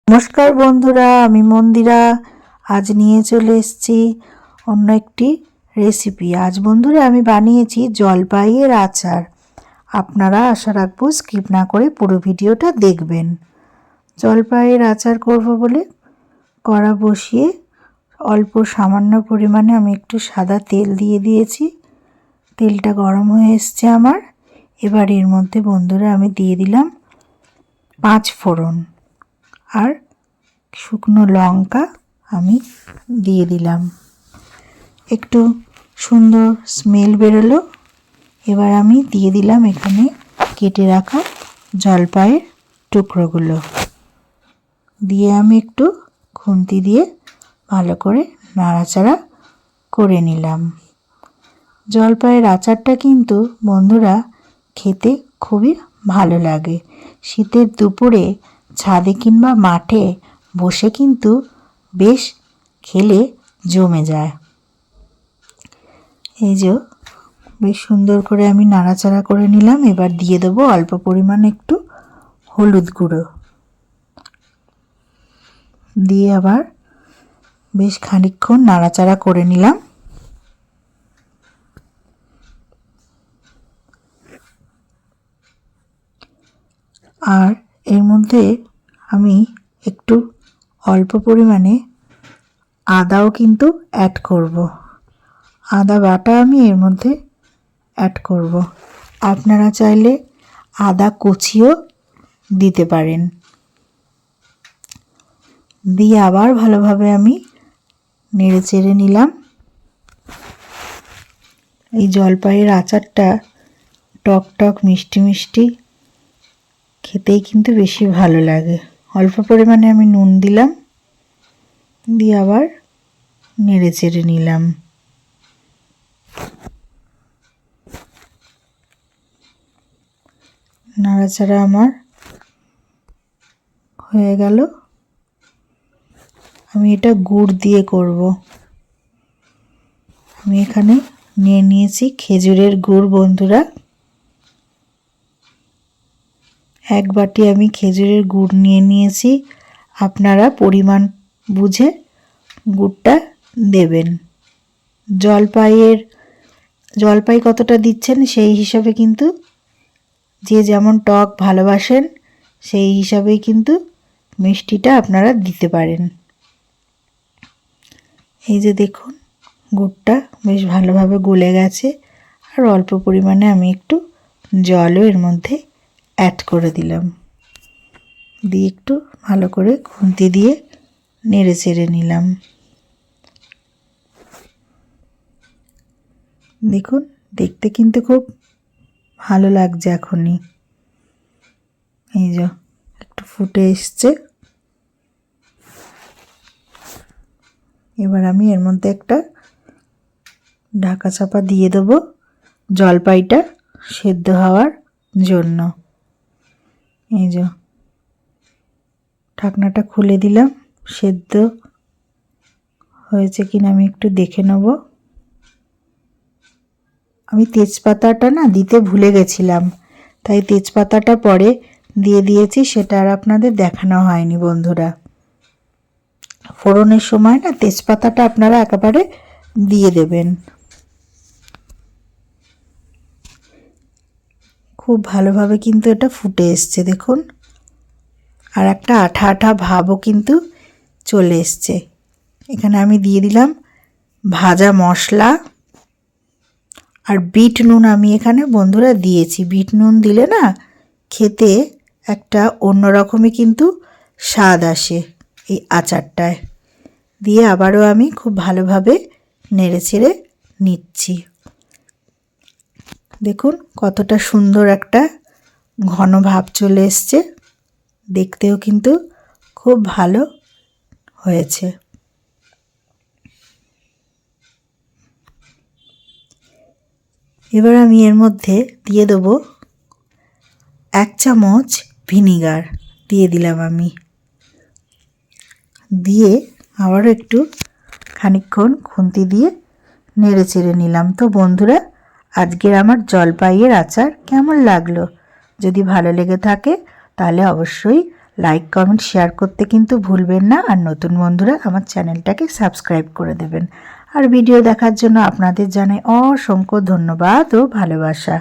নমস্কার বন্ধুরা, আমি মন্দিরা। আজ নিয়ে চলে এসেছি অন্য একটি রেসিপি। আজ বন্ধুরা আমি বানিয়েছি জলপাইয়ের আচার। আপনারা আশা রাখবো স্কিপ না করে পুরো ভিডিওটা দেখবেন। জলপাইয়ের আচার করব বলে কড়া বসিয়ে অল্প সামান্য পরিমাণে আমি একটু সাদা তেল দিয়ে দিয়েছি। তেলটা গরম হয়ে এসছে আমার। এবার এর মধ্যে বন্ধুরা আমি দিয়ে দিলাম 5 ফোড়ন আর শুকনো লঙ্কা আমি দিয়ে দিলাম। একটু সুন্দর স্মেল বেরোলো। এবার আমি দিয়ে দিলাম এখানে কেটে রাখা জলপাইয়ের টুকরোগুলো। দিয়ে আমি একটু খুন্তি দিয়ে ভালো করে নাড়াচাড়া করে নিলাম। জলপাইয়ের আচারটা কিন্তু বন্ধুরা খেতে খুবই ভালো লাগে। শীতের দুপুরে ছাদে কিংবা মাঠে বসে কিন্তু বেশ খেলে জমে যায়। এই যে বেশ সুন্দর করে আমি নাড়াচাড়া করে নিলাম। এবার দিয়ে দেবো অল্প পরিমাণে একটু হলুদ গুঁড়ো দিয়ে আবার বেশ খানিকক্ষণ নাড়াচাড়া করে নিলাম। আর এর মধ্যে আমি একটু অল্প পরিমাণে আদাও কিন্তু অ্যাড করব। আদা বাটা আমি এর মধ্যে অ্যাড করব। আপনারা চাইলে আদা কুচিও দিতে পারেন। দিয়ে আবার ভালোভাবে আমি নেড়ে চেড়ে নিলাম। এই জলপাইয়ের আচারটা টক টক মিষ্টি মিষ্টি খেতেই কিন্তু বেশি ভালো লাগে। অল্প পরিমাণে আমি নুন দিলাম, দিয়ে আবার নেড়ে চেড়ে নিলাম। নাড়াচাড়া আমার হয়ে গেল। আমি এটা গুড় দিয়ে করব। আমি এখানে নিয়ে নিয়েছি খেজুরের গুড় বন্ধুরা। 1 বাটি আমি খেজুরের গুড় নিয়ে নিয়েছি। আপনারা পরিমাণ বুঝে গুড়টা দেবেন। জলপাই কতটা দিচ্ছেন সেই হিসাবে কিন্তু যে যেমন টক ভালোবাসেন সেই হিসাবেই কিন্তু মিষ্টিটা আপনারা দিতে পারেন। এই যে দেখুন গুড়টা বেশ ভালোভাবে গলে গেছে। আর অল্প পরিমাণে আমি একটু জলও এর মধ্যে অ্যাড করে দিলাম। দিয়ে একটু ভালো করে খুন্তি দিয়ে নেড়ে চেড়ে নিলাম। দেখুন দেখতে কিন্তু খুব ভালো লাগছে এখনই। এই যে একটু ফুটে এসছে। এবার আমি এর মধ্যে একটা ঢাকা চাপা দিয়ে দেবো জলপাইটা সেদ্ধ হওয়ার জন্য। এই যে ঢাকনাটা খুলে দিলাম। সেদ্ধ হয়েছে কিনা আমি একটু দেখে নেব। আমি তেজপাতাটা না দিতে ভুলে গেছিলাম, তাই তেজপাতাটা পরে দিয়ে দিয়েছি। সেটা আর আপনাদের দেখানো হয়নি বন্ধুরা। ফোড়নের সময় না তেজপাতাটা আপনারা একেবারে দিয়ে দেবেন। খুব ভালোভাবে কিন্তু এটা ফুটে এসছে দেখুন। আর একটা আঠা আঠা ভাবও কিন্তু চলে এসছে। এখানে আমি দিয়ে দিলাম ভাজা মশলা আর বিট নুন। আমি এখানে বন্ধুরা দিয়েছি। বিট নুন দিলে না খেতে একটা অন্যরকমই কিন্তু স্বাদ আসে এই আচারটায়। দিয়ে আবারও আমি খুব ভালোভাবে নেড়ে চেড়ে নিচ্ছি। দেখুন কতটা সুন্দর একটা ঘন ভাব চলে এসছে। দেখতেও কিন্তু খুব ভালো হয়েছে। এবার আমি এর মধ্যে দিয়ে দেবো 1 চামচ ভিনিগার দিয়ে দিলাম আমি। দিয়ে আবারও একটু খানিকক্ষণ খুন্তি দিয়ে নেড়ে চেড়ে নিলাম। তো বন্ধুরা আজকের আমার জলপাইয়ের আচার কেমন লাগলো? যদি ভালো লেগে থাকে তাহলে অবশ্যই লাইক কমেন্ট শেয়ার করতে কিন্তু ভুলবেন না। আর নতুন বন্ধুরা আমার চ্যানেলটাকে সাবস্ক্রাইব করে দেবেন। আর ভিডিও দেখার জন্য আপনাদের জানাই অসংখ্য ধন্যবাদ ও ভালোবাসা।